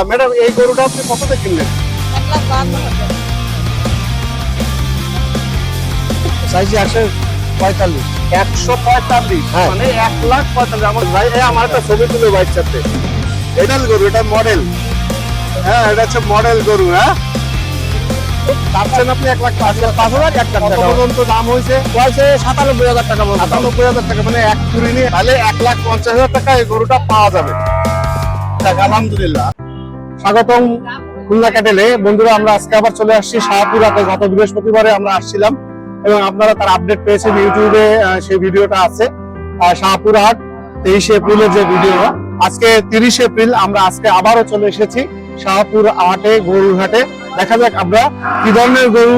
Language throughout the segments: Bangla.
ম্যাডাম এই গরুটা আপনি কততে কিনলেন? 1,52,000 চাইছি 145। 145 হ্যাঁ। মানে 1,45,000। আমার ভাই আমার একটা ছবি তুলে ভাইয়ের সাথে। এটা গরু, এটা মডেল। হ্যাঁ, এটা হচ্ছে মডেল গরু। হ্যাঁ, চাচ্ছেন আপনি 1,05,000, 1 লাখ টাকা পর্যন্ত দাম হয়েছে। 97,000 টাকা বলতে 97,000 টাকা, মানে এক কুড়ি নিয়ে তাহলে 1,50,000 টাকা এই গরুটা পাওয়া যাবে। যাক, আলহামদুলিল্লাহ। স্বাগতম খুলনা ক্যাটেলে। বন্ধুরা, আমরা আজকে আবার চলে আসছি শাহপুরাতে। গত বৃহস্পতিবারে আমরা আসছিলাম এবং আপনারা তার আপডেট পেয়েছেন ইউটিউবে, সেই ভিডিওটা আছে। শাহপুর হাট 23 এপ্রিলের যে ভিডিও, আজকে 30 এপ্রিল। আমরা আজকে আবারও চলে এসেছি শাহপুর হাটে, গরুর হাটে। দেখা যাক আমরা কি ধরনের গরু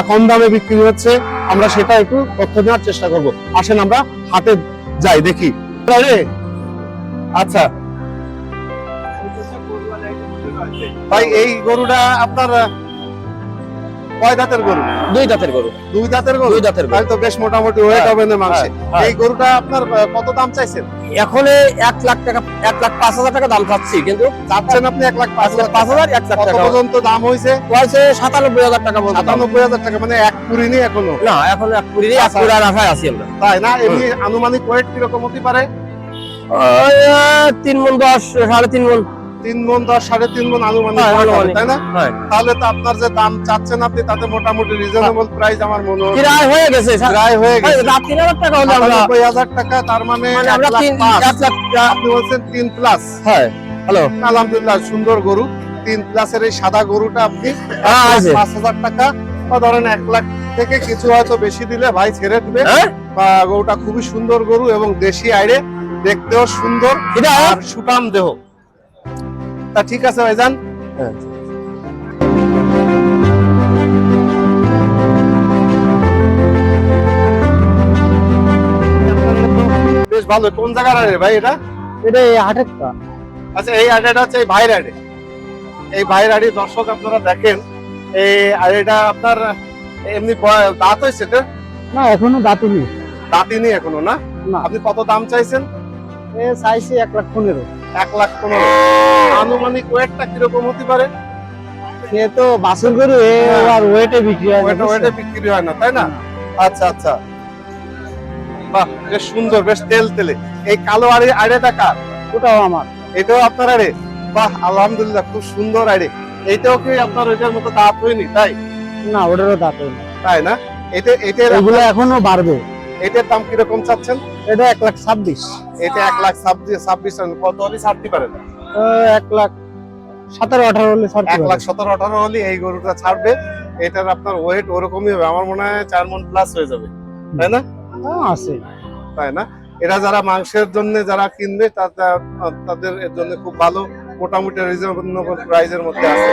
কম দামে বিক্রি হচ্ছে, আমরা সেটা একটু তথ্য দেওয়ার চেষ্টা করব। আসেন আমরা হাটে যাই, দেখি। আচ্ছা ভাই, এই গরুটা আপনার কয় দাঁতের গরু? 2 দাঁতের গরু। 2 দাঁতের গরু। 2 দাঁতের গরু। তাহলে তো বেশ মোটামুটি ওয়েট হবে না মাংসে। হ্যাঁ। এই গরুটা আপনার কত দাম চাইছেন? এখন 1 লাখ টাকা, 1,05,000 টাকা দাম চাচ্ছি, কিন্তু চাচ্ছেন আপনি 1,05,000, 5,000, 1 লাখ কত টাকা পর্যন্ত দাম হয়েছে? 97,000 টাকা বলতে 97,000 টাকা, মানে এক কুড়ি নেই এখনো। না, এখন 1 কোটি 1 কোটি আশায় আছি আমরা। তাই না? এমনি আনুমানিক ওয়েট কিরকম হতে পারে? 3 মণ 10, 3.5 মণ। 3 মণ 10, 3.5 মণ আনুমানিক হ্যাঁ, weight হবে, আনুমানিক। তাই না? হ্যাঁ। তাহলে তো আপনার যে দাম চাচ্ছেন আপনি, তাতে মোটামুটি রিজনেবল প্রাইস আমার মনে হয়। কিরায় হয়ে গেছে, প্রায় হয়ে গেছে। 3,000 টাকা হলে আমরা 97,000 টাকা, তার মানে আমরা 1,05,000 1 লাখ টাকা। আপনি বলছেন 3 প্লাস। হ্যাঁ, হ্যালো। আলহামদুলিল্লাহ, সুন্দর গরু। 3 প্লাসের এই সাদা গরুটা আপনি হ্যাঁ, আছে। 5,000 টাকা বা ধরেন 1 লাখ থেকে কিছু হয়তো বেশি দিলে ভাই ছেড়ে দিবে। হ্যাঁ? বা গরুটা খুবই সুন্দর গরু এবং দেশি আইড়ে, দেখতেও সুন্দর এটা আর সুঠাম দেহ। তা ঠিক আছে ভাইজান। হ্যাঁ। বেশ ভালো। কোন জায়গার আইড়ে ভাই এটা? এটা এই হাটের তো। আচ্ছা, এই আইড়েটা হচ্ছে এই ভাইয়ের আইড়ে। এই ভাইয়ের আইড়ে দর্শক আপনারা দেখেন। এই আইড়েটা আপনার এমনি দাঁত হয়েছে তো? না, এখনো দাঁতিনি। দাঁতিনি এখনো না? না। আপনি কত দাম চাইছেন? চাইছি 1,15,000। 1,15,000। আনুমানিক ওয়েটটা কিরকম হতে পারে? সে তো বাছুর গরু, আর ওয়েটে বিক্রি হয় না। ওয়েটে বিক্রি হয় না, তাই না? আচ্ছা আচ্ছা, বাহ, বেশ সুন্দর, বেশ তেল তেলে। এই কালো আড়েটা কার? ওটাও আমার। এটাও আপনার আড়ে? বাহ, আলহামদুলিল্লাহ, খুব সুন্দর আড়ে। এইটাও কি আপনার ওইটার মতো দাঁত হয়নি, তাই? না, ওটারও দাঁত হয়নি। তাই না? এটার এগুলো এখনো বাড়বে। এটার দাম কিরকম চাচ্ছেন? এটা 1,26,000। এটা 1,26,000 কত হলে ছাড়তে পারেন? 1,17,000-18,000 হলে ছাড়তে পারবে। 1,17,000-18 হলে এই গরুটা ছাড়বে। এটার আপনার ওয়েট ওরকমই হবে, আমার মনে হয় 4 মণ প্লাস হয়ে যাবে, তাই না? আছে। তাই না? এরা যারা মাংসের জন্য যারা কিনবে তাদের এর জন্য খুব ভালো, মোটামুটি রিজনেবল প্রাইসের মধ্যে আছে।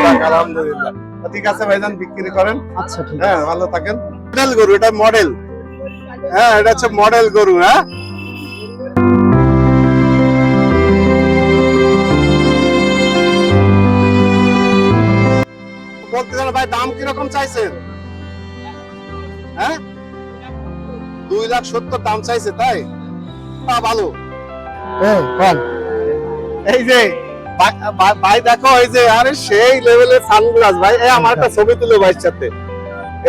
যাক, আলহামদুলিল্লাহ। ঠিক আছে ভাইজান, বিক্রি করেন। আচ্ছা, ঠিক হ্যাঁ, ভালো থাকেন। মডেল গরু, এটা মডেল। হ্যাঁ, এটা হচ্ছে মডেল গরু। হ্যাঁ, বলতে জানো ভাই, দাম কিরকম চাইছেন? হ্যাঁ, 2,70,000 দাম চাইছে, তাই? ভালো। এই যে ভাই দেখো, এই যে আরে সেই লেভেলের সানগ্লাস ভাই। আমার একটা ছবি তুলে ভাইয়ের সাথে,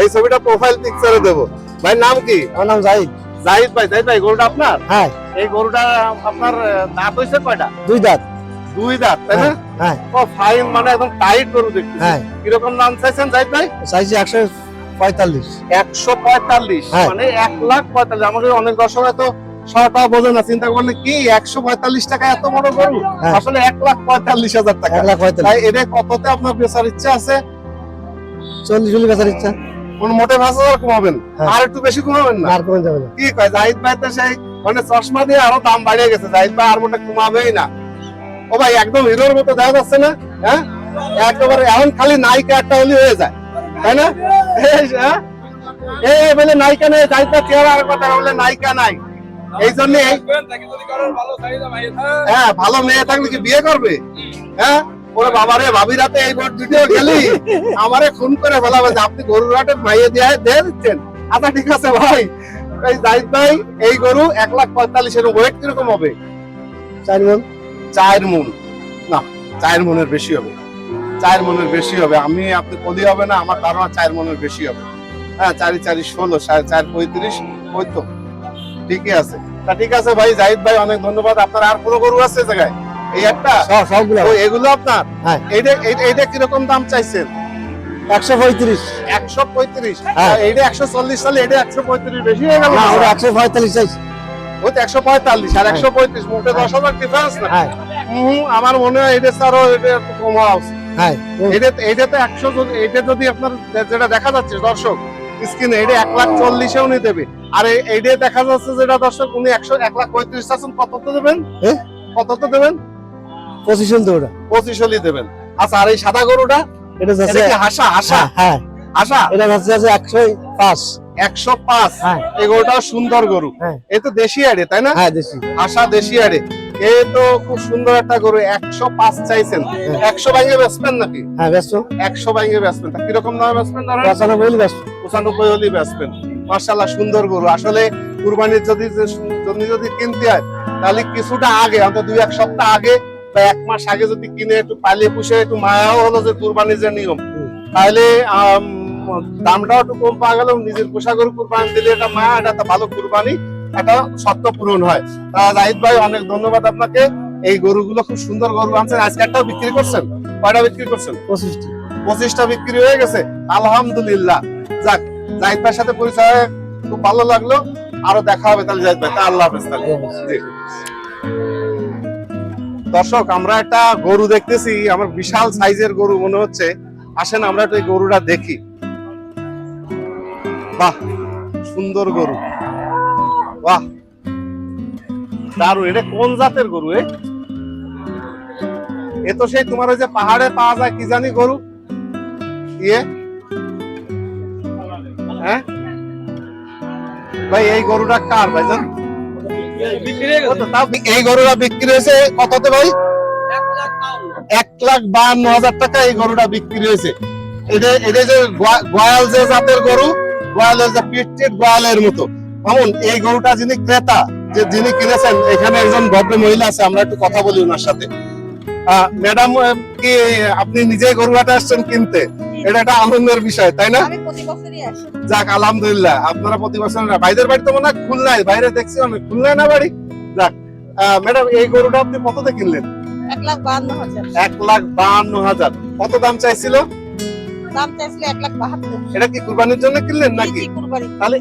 এই ছবিটা প্রোফাইল পিকচারে দেবো। ভাই নাম কি? আমার নাম জাহিদ। জাহিদ ভাই। জাহিদ ভাই, গরুটা আপনার? হ্যাঁ। এই গরুটা আপনার দাঁত হয়েছে কয়টা? 2 দাঁত। 2 দাঁত, তাই না? হ্যাঁ। ও ফাইন, মানে একদম টাইট গরু দেখতে। হ্যাঁ। কিরকম দাম চাইছেন জাহিদ ভাই? চাইছি 145। 145, হ্যাঁ। মানে 1,45,000। আমাদের অনেক দর্শক এত শর্টটা বোঝে না, চিন্তা করলে কি 145 টাকা এত বড় গরু? হ্যাঁ। আসলে 1,45,000 টাকা। 1,45,000। তাই এটা কততে আপনার বেচার ইচ্ছা আছে? 40 বেচার ইচ্ছা। কোন মোটে 5,000 কমাবেন? হ্যাঁ। আর একটু বেশি কমাবেন না? আর কমে যাবে না। কি কয় জাহিদ ভাই? তো সেই মানে চশমা দিয়ে আরো দাম বাড়িয়ে গেছে। জাহিদ ভাই আর মোটে কমাবেই না। ও ভাই, একদম হিরোর মতো দেখা যাচ্ছে না? হ্যাঁ, একেবারে এখন খালি নায়িকা একটা হলি হয়ে যায়, তাই না? এই বলে নায়িকা নেই, জাহিদ ভাই চেহারা আর কথা বলে নায়িকা নাই। এই জন্য হ্যাঁ, ভালো মেয়ে থাকলে কি বিয়ে করবে? হ্যাঁ, ওরে বাবারে, ভাবি রাতে এই ভিডিও গেলি আমারে খুন করে ফেলাবে যে আপনি গরুর হাটে মাইয়ে দিয়ে দিচ্ছেন। আচ্ছা ঠিক আছে ভাই, এই জাহিদ ভাই এই গরু 1,45,000 ওয়েট কিরকম হবে? 4 মণ। 4 মণ। না, 4 মনের বেশি হবে, 4 মনের বেশি হবে। আমি আপনি কলি হবে না, আমার ধারণা 4 মনের বেশি হবে। হ্যাঁ, 4 4 16, 4 35, ওই তো ঠিকই আছে। তা ঠিক আছে ভাই, জাহিদ ভাই অনেক ধন্যবাদ। আপনার আর কোনো গরু আছে জায়গায়? এই একটা, সবগুলো এগুলো আপনার? হ্যাঁ। এইটা কিরকম দাম চাইছেন? 135। 135? হ্যাঁ। এইটা 140 সালে, এটা 135 বেশি হয়ে গেল। না, ওটা 145 চাইছি। ওই তো 145 আর 135, মোটে 10,000 ডিফারেন্স না? হ্যাঁ আমার মনে হয় এটা স্যারও এটা একটু কম হওয়া উচিত। হ্যাঁ। এটা তো 100, এটা যদি আপনার যেটা দেখা যাচ্ছে দর্শক স্ক্রিনে, এটা 1,40,000-এও নিয়ে দেবে। আর এইটা দেখা যাচ্ছে যেটা দর্শক উনি 1,35,000 চাচ্ছেন, কত তো দেবেন? কত তো দেবেন? 25 তো ওটা। 25 দেবেন। আচ্ছা, আর এই সাদা গরুটা? এটা এটা যাচ্ছে কি হাসা? হাসা? হ্যাঁ হাসা? এটা যাচ্ছে 105। 105? হ্যাঁ। এই গরুটাও সুন্দর গরু। হ্যাঁ। এই তো দেশি আড়ে, তাই না? হ্যাঁ দেশি। হাসা দেশি আড়ে। এই তো খুব সুন্দর একটা গরু। 105 চাইছেন। 100 ভাঙে বেচবেন নাকি? হ্যাঁ ব্যস্ত। 100 ভাঙে বেচবেন। তা কিরকম দামে বেচবেন? 95 ব্যস্ত। 95 হলেই বেচবেন। মাশাআল্লাহ, সুন্দর গরু। আসলে কুরবানির যদি কিনতে হয়, তাহলে কিছুটা আগে, অন্তত 2-1 সপ্তাহ আগে বা 1 মাস আগে যদি কিনে একটু পালিয়ে পুষে একটু মায়াও হলো, যে কুরবানির যে নিয়ম, তাহলে দামটাও একটু কম পাওয়া গেল। নিজের পোষা গরু কুরবানি দিলে এটা মায়া, এটা একটা ভালো কুরবানি, একটা সত্য পূরণ হয়। জাহিদ ভাই অনেক ধন্যবাদ আপনাকে। এই গরুগুলো খুব সুন্দর গরু আনছেন। আজকে একটাও বিক্রি করছেন? কয়টা বিক্রি করছেন? 25টা বিক্রি হয়ে গেছে, আলহামদুলিল্লাহ। যাক, জাহিদ ভাইয়ের সাথে পরিচয় হয়ে খুব ভালো লাগলো। আরো দেখা হবে তাহলে জাহিদ ভাই। তা আল্লাহ হাফেজ তাহলে। জি। দর্শক, আমরা একটা গরু দেখতেছি, আমার বিশাল সাইজের গরু মনে হচ্ছে। আসেন আমরা একটু এই গরুটা দেখি। বাহ, সুন্দর গরু, বাহ দারুণ। এটা কোন জাতের গরু? এ তো সেই তোমার ওই যে পাহাড়ে পাওয়া যায়, কি জানি গরু, ইয়ে, হ্যাঁ ভাই, এই গরুটা কার ভাইজান? এই গরুটা বিক্রি হয়েছে কততে ভাই? 1,52,000 টাকা এই গরুটা বিক্রি হয়েছে। এটা যে গোয়াল যে জাতের গরু, গোয়ালের যে পিট গোয়ালের মতো, এমন এই গরুটা যিনি ক্রেতা, যে যিনি কিনেছেন, এখানে একজন ভদ্র মহিলা আছে, আমরা একটু কথা বলি ওনার সাথে। ম্যাডাম, কি আপনি নিজে গরু হাটে আসছেন কিনতে? এটা একটা আনন্দের বিষয়, তাই না? আমি প্রতি বছরই আসি। যাক, আলহামদুলিল্লাহ। আপনারা প্রতি বছর, ভাইদের বাড়ি তো মনে হয় খুলনায়, বাইরে দেখছি অনেক, খুলনায় না বাড়ি? যাক, ম্যাডাম, এই গরুটা আপনি কততে কিনলেন? 1,52,000। 1,52,000। কত দাম চাইছিল? দাম চাইছিল 1,72,000। এটা কি কুরবানির জন্য কিনলেন নাকি? কুরবানি। তাহলে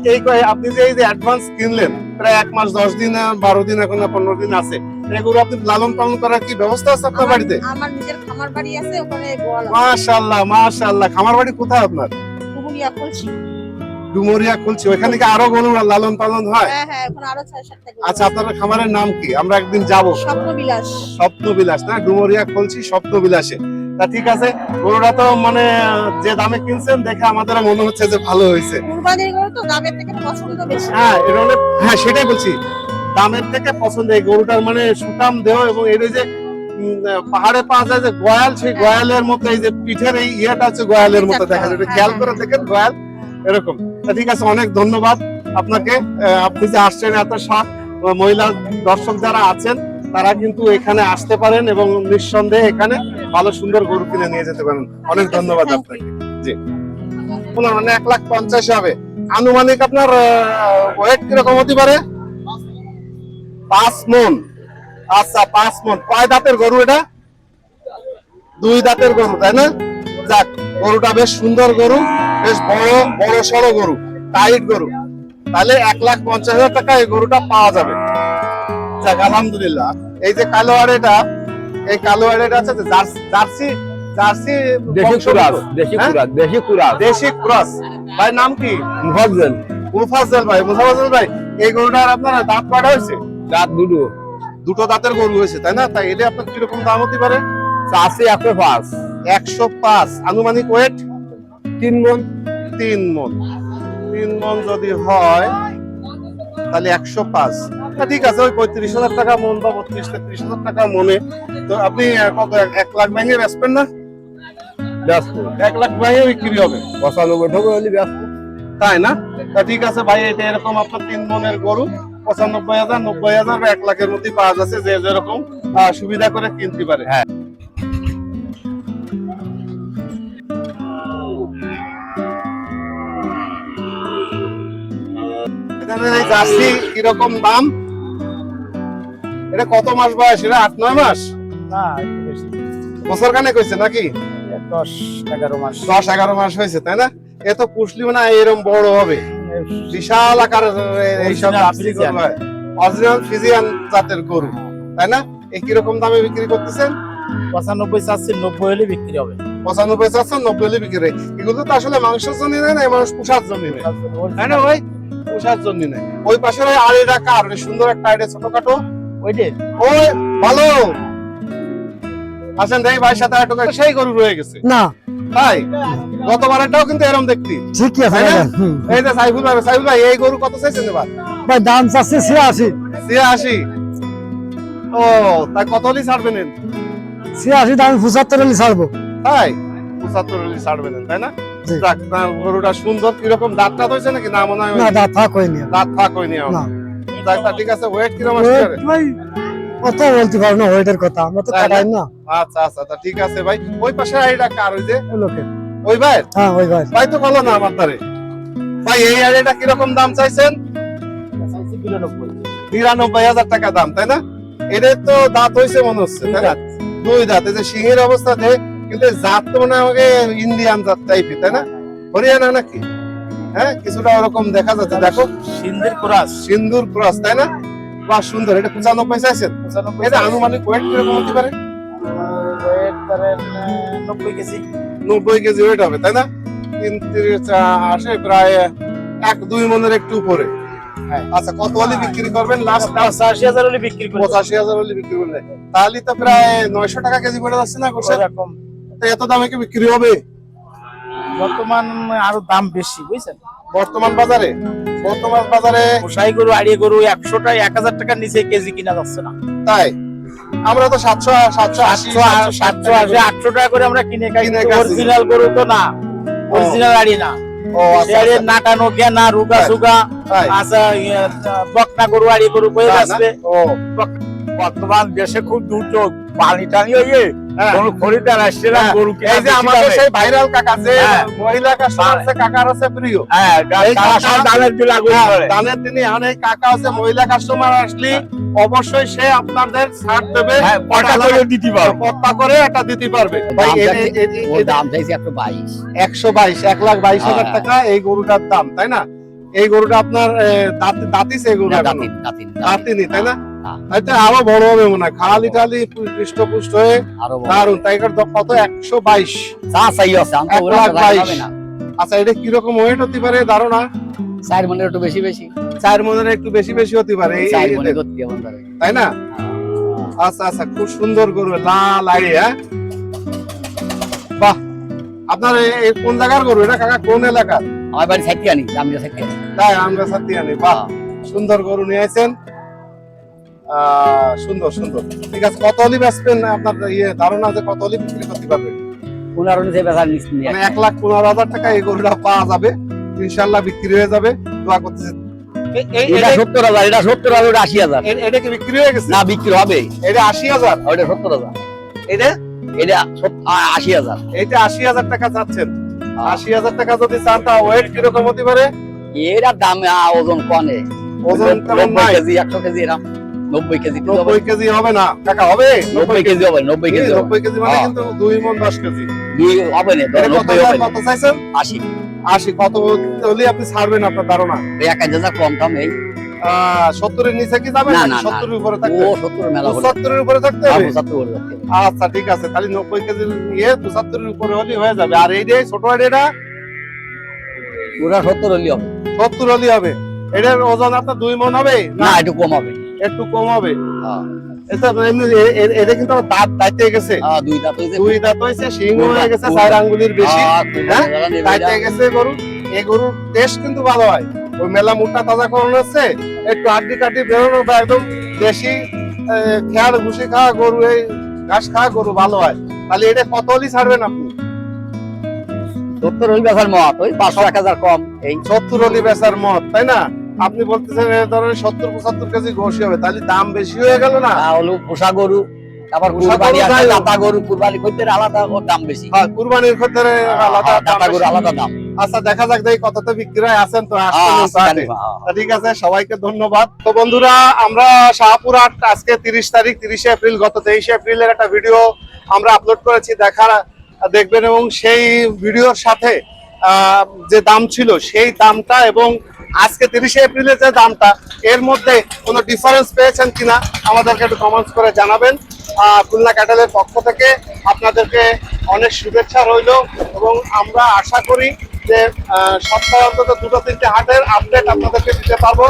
আপনি যে এই যে অ্যাডভান্স কিনলেন, প্রায় 1 মাস 10 দিন 12 দিন এখন 15 দিন আছে, এই গরু আপনি লালন পালন করার কি ব্যবস্থা আছে আপনার বাড়িতে? আমার নিজের খামার বাড়ি আছে, ওখানে গোয়াল আছে। মাশাআল্লাহ, মাশাআল্লাহ। খামার বাড়ি কোথায় আপনার? ডুমুরিয়া খুলছি। ডুমুরিয়া খুলছি। ওখানে কি আরো গরু লালন পালন হয়? হ্যাঁ হ্যাঁ, ওখানে আরো 6-7টা গরু আচ্ছা, আছে। আপনার খামারের নাম কি? আমরা একদিন যাব। স্বপ্নবিলাস। স্বপ্নবিলাস না? ডুমুরিয়া খুলছি স্বপ্নবিলাসে। তা ঠিক আছে, গরুটা তো মানে যে দামে কিনছেন দেখে আমাদের মনে হচ্ছে যে ভালো হয়েছে। কুরবানির গরু তো দামের থেকে পছন্দ বেশি। হ্যাঁ, এটা হলে, হ্যাঁ সেটাই বলছি, দামের থেকে পছন্দ। এই গরুটার মানে সুঠাম দেহ, এবং এর যে পাহাড়ে পাওয়া যায় যে গোয়াল, সেই গোয়ালের মতো এই যে পিঠের এই ইয়েটা আছে গোয়ালের মতো দেখা যায়। খেয়াল করে দেখেন, গোয়াল এরকম। তা ঠিক আছে, অনেক ধন্যবাদ আপনাকে। আপনি যে আসছেন, এত শখ, মহিলা দর্শক যারা আছেন তারা কিন্তু এখানে আসতে পারেন এবং নিঃসন্দেহে এখানে ভালো সুন্দর গরু কিনে নিয়ে যেতে পারেন। অনেক ধন্যবাদ আপনাকে। জি, মানে 1,50,000 হবে আনুমানিক। আপনার ওয়েট কিরকম হতে পারে? 5 মণ। আচ্ছা, 5 মণ। কয় দাঁতের গরু এটা? 2 দাঁতের গরু, তাই না? যাক, গরুটা বেশ সুন্দর গরু, বেশ বড় সড়ো গরু, টাইট গরু। তাহলে 1,50,000 টাকা এই গরুটা পাওয়া যাবে। যাক, আলহামদুলিল্লাহ। এই যে কালো আড়েটা, এই কালো আড়েটা আছে যে জার্সি দেশি কুরাস। দেশি কুরাস। দেশি ক্রস। ভাই নাম কি? মুফাজ্জল। মুফাজ্জল ভাই। মুফাজ্জল ভাই, এই গরুটার আপনার দাঁত কয়টা হয়েছে? রাত দুটো দাঁতের গরু হয়েছে, তাই না? তাই এটা আপনার কিরকম দাম হতে পারে? চাষি 105। 105। আনুমানিক ওয়েট 3 মণ। 3 মণ। 3 মণ যদি হয় তাহলে 105। ঠিক আছে, ওই 35,000 টাকা মন বা 32-33,000 টাকা মনে। তো আপনি কত 1 লাখ ভেঙে বেচবেন না? ব্যস্ত 1 লাখ ভেঙে বিক্রি হবে, 95 ঠকে হলে ব্যস্ত, তাই না? তা ঠিক আছে ভাই, এটা এরকম আপনার 3 মনের গরু 95,000, 90,000 বা 1 লাখের মধ্যে পাওয়া যাচ্ছে, যে যেরকম সুবিধা করে কিনতে পারে। হ্যাঁ। আপনাদের এই জার্সি কিরকম দাম? এটা কত মাস বয়স? এটা 8-9 মাস, না একটু বেশি, বছর খানেক হয়েছে নাকি? 10-11 মাস। 10-11 মাস হয়েছে, তাই না? এ তো পুষলি না এরকম বড় হবে, বিশাল আকারের এইসব জার্সি গরু হয়, অরিজিনাল ফ্রিজিয়ান জাতের গরু, তাই না? এই কিরকম দামে বিক্রি করতেছেন? 95 চাচ্ছি, 90 হলে বিক্রি হবে। 95 চাচ্ছেন, 90 হলে বিক্রি হয়। এগুলো তো আসলে মাংসের জন্য নেয় না, মানুষ পুষার জন্য নেয়, তাই না ভাই? পুষার জন্য নেয়। ওই পাশের ওই আড়িটা কার? ওই সুন্দর একটা আড়ি ছোটখাটো, ওইটাই ওই ভালো। আসেন দেই ভাইয়ের সাথে একটু সেই গরু রয়ে গেছে, না তাই গতবারেরটাও কিন্তু এরকম দেখতি, ঠিকই আছে তাই না? ভাই। এই যে সাইফুল ভাই, সাইফুল ভাই এই গরু কত চাইছেন এবার? ভাই দাম চাচ্ছে 86। 86? ও তাই কত হলি ছাড়বেন? 86 দাম 75 হলে ছাড়বো। তাই 75 হলি ছাড়বেন, তাই না? জি। যাক, না, গরুটা সুন্দর। কিরকম দাঁতটা হয়েছে নাকি? না মনে হয় না দাঁত ফাঁক হয়নি। দাঁত ফাঁক হয়নি এখন। না। যাক, তা ঠিক আছে। ওয়েট কিরকম আসছে? ওয়েট ভাই কত বলতে পারবো না, ওয়েটের কথা আমরা তো তাই না? কাটাই না। আচ্ছা আচ্ছা, তা ঠিক আছে ভাই। ওই পাশে আড়িটা কার? ওই যে ওই লোকের। ওই ভাই, হ্যাঁ ওই ভাই। ভাই তো ভালো না আমার ধারে। ভাই এই আড়িটা কিরকম দাম চাইছেন? ৯৯,০০০ টাকা দাম, তাই না? এদের তো দাঁত হয়েছে মনে হচ্ছে, তাই না? 2 দাঁত। এই যে সিংহের অবস্থা দেখ, কিন্তু জাত তো মনে হয় আমাকে ইন্ডিয়ান জাত টাইপের, তাই না? হরিয়ানা নাকি? হ্যাঁ, কিছুটা ওরকম দেখা যাচ্ছে। দেখো সিন্ধের ক্রস। সিন্দুর ক্রস, তাই না? বাহ সুন্দর। এটা 95 চাইছেন? এটা আনুমানিক ওয়েট কিরকম হতে পারে? ওয়েট ধরেন 90 কেজি। 90 কেজি ওয়েট হবে, তাই না? ৩-৩ আসে প্রায় 1-2 মনের একটু উপরে। হ্যাঁ। আচ্ছা, কত হলে বিক্রি করবেন লাস্ট? 85,000 হলে বিক্রি করব। 85,000 হলে বিক্রি করবেন, তাহলে তো প্রায় 900 টাকা কেজি পড়ে যাচ্ছে না গোশের? এরকম তো এত দামে কি বিক্রি হবে বর্তমান আরো দাম বেশি, বুঝছেন? বর্তমান বাজারে? বর্তমান বাজারে কষাই গরু, আড়িয়ে গরু 100 টাকা 1000 টাকার নিচে কেজি কিনা যাচ্ছে না। তাই আমরা তো 780 780 800 টাকা করে আমরা কিনে খাই, কিনে খাচ্ছি। অরিজিনাল গরু তো না, অরিজিনাল আড়ি না। ও আচ্ছা, আড়ি আচ্ছা। নাটানো গেনা রুগা তাই। সুগা তাই। আচ্ছা বকনা গরু আড়ি গরু কই তাই না? আসবে। ও বর্তমান দেশে খুব দুর্যোগ, পানি টানি হয়ে হ্যাঁ। কোন খরিদ্দার আসছে না হ্যাঁ। গরু কিনা এই যে আমাদের সেই ভাইরাল কাকা, যে হ্যাঁ। মহিলা কাস্টমার আছে, কাকার আছে প্রিয়। হ্যাঁ এই কাকা- দানের দিল আগুন হ্যাঁ, করে। দানের দিনে অনেক কাকা আছে, মহিলা কাস্টমার আসলে অবশ্যই সে আপনাদের ছাড় দেবে, হ্যাঁ পটা করে দিতে পারবো। পত্তা করে এটা দিতে পারবে। ভাই দাম চাইছে 122। 122, 1,22,000 হ্যাঁ। টাকা এই গরুটার দাম, তাই না? এই গরুটা আপনার দাঁতিছে, এই গরু এখনো? দাঁতিনি, তাই না? হ্যাঁ। এটা আরো বড় হবে মনে হয়, খালি টালি পৃষ্ঠপুষ্ট হয়ে আরো দারুন। তাই এটার দাম কত? 122। চা চাই আছে, আমি তো ওরা 1,22,000 হবে না। আচ্ছা, এটা কিরকম ওয়েট হতে পারে ধারণা? 4 মনের একটু বেশি বেশি। 4 মনের একটু বেশি বেশি হতে পারে, 4 মনে করতে হবে ধরে। তাই না? আচ্ছা আচ্ছা, খুব সুন্দর গরু, লাল আড়ি। হ্যাঁ, বাহ। আপনার এই কোন জায়গার গরু এটা কাকা? কোন এলাকার? আমার বাড়ি সাইতে আনি, আমি সাইতে আনি। তাই আমরা সাথে আনি। বাহ, সুন্দর গরু নিয়ে আসেন। সুন্দর সুন্দর। ঠিক আছে, কত হলি বেচবেন? আপনার ধারণা যে কত হলি বিক্রি করতে পারবেন? 15 নিচে বেচার নিচ্ছি। মানে 1,15,000 টাকা এই গরুটা পাওয়া যাবে, ইনশাল্লাহ বিক্রি হয়ে যাবে। দোয়া করতেছি। এটা 70,000, এটা 70,000, এটা 80,000। এটা কি বিক্রি হয়ে গেছে? না বিক্রি হবে, এটা 80,000। ওটা 70,000। এটা এটা 80,000। এইটা 80,000 টাকা চাচ্ছেন। 80,000 টাকা যদি চান, তা ওয়েট কিরকম হতে পারে? এর দাম ওজন কনে, ওজন তেমন 90 নাই। কেজি 100 কেজি এরকম 90 কেজি কিন্তু হবে। 90 কেজি হবে না কাকা? হবে 90 কেজি হবে, 90 কেজি হবে। 90 কেজি মানে হ্যাঁ। কিন্তু 2 মণ 10 কেজি। দুই হবে না, এটা কত 90 হবে না। কত চাইছেন? 80। 80। কত হলে আপনি ছাড়বেন আপনার ধারণা? 1,000 কম দাম এই। 70 এর নিচে কি যাবেন? না, নাকি না, 70 এর উপরে ও থাকবে? 70 মেলা হলো। 70 এর উপরে থাকতে হবে। 75 করে যাচ্ছে। আচ্ছা ঠিক আছে, তাহলে 90 কেজি নিয়ে 75 এর উপরে হলে হয়ে যাবে। আর এই যে ছোট এটা ওরা 70 হলি হবে। 70 হলে হবে। এটার ওজন আপনার 2 মণ হবে না না? একটু কম হবে। একটু কম হবে। হ্যাঁ। এটা এমনি এটা কিন্তু আবার দাঁত দাইতে গেছে। দুই দাঁত হইছে। 2 দাঁত হয়েছে, শিং হয়ে গেছে 4 আঙ্গুলের বেশি। হ্যাঁ? দাইতে গেছে গরু। এই গরুর টেস্ট কিন্তু ভালো হয়। ওই মেলা মুখটা তাজা করানো হচ্ছে, একটু আড্ডি কাটি বেরোনো, বা একদম দেশি খেয়ার ভুসি খাওয়া গরু, এই ঘাস খাওয়া গরু ভালো হয়। তাহলে এটা কত হলি ছাড়বেন আপনি? 70 হলি বেচার মত, ওই 500-1000 কম এই। 70 হলি বেচার মত, তাই না? আপনি বলতেছেন এই ধরনের 70-75 কেজি গোশি হবে, তাহলে দাম বেশি হয়ে গেল না? হলো পোষা গরু, আবার পোষা কুরবানি গরু আছে, যাই হোক। দাতা গরু কুরবানি করতে আলাদা ওর দাম বেশি। কুরবানির ক্ষেত্রে আলাদা দাম দাতা গরু বেশি। আলাদা দাম। আচ্ছা দেখা যাক দেখি কতটা বিক্রয় আছেন তো আসতে হ্যাঁ, নৌকা হাটে। হ্যাঁ। তা ঠিক আছে, সবাইকে ধন্যবাদ। তো বন্ধুরা, আমরা শাহপুর হাট আজকে 30 তারিখ 30 এপ্রিল, গত 23 এপ্রিলের একটা ভিডিও আমরা আপলোড করেছি, দেখবেন। এবং সেই ভিডিওর সাথে যে দাম ছিল সেই দামটা এবং আজকে 30 এপ্রিলের যে দামটা, এর মধ্যে কোনো ডিফারেন্স পেয়েছেন কিনা আমাদেরকে একটু কমেন্টস করে জানাবেন। খুলনা ক্যাটেলের পক্ষ থেকে আপনাদেরকে অনেক শুভেচ্ছা রইল এবং আমরা আশা করি যে সপ্তাহে অন্তত 2-3টে হাটের আপডেট আপনাদেরকে দিতে পারবো।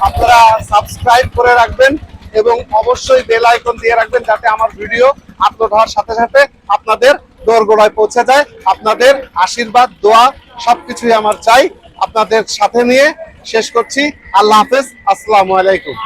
আপনারা সাবস্ক্রাইব করে রাখবেন এবং অবশ্যই বেল আইকন দিয়ে রাখবেন, যাতে আমার ভিডিও আপলোড হওয়ার সাথে সাথে আপনাদের দোরগোড়ায় পৌঁছে যায়। আপনাদের আশীর্বাদ, দোয়া সবকিছুই আমার চাই। আপনাদের সাথে নিয়ে শেষ করছি। আল্লাহ হাফেজ, আসসালামু আলাইকুম।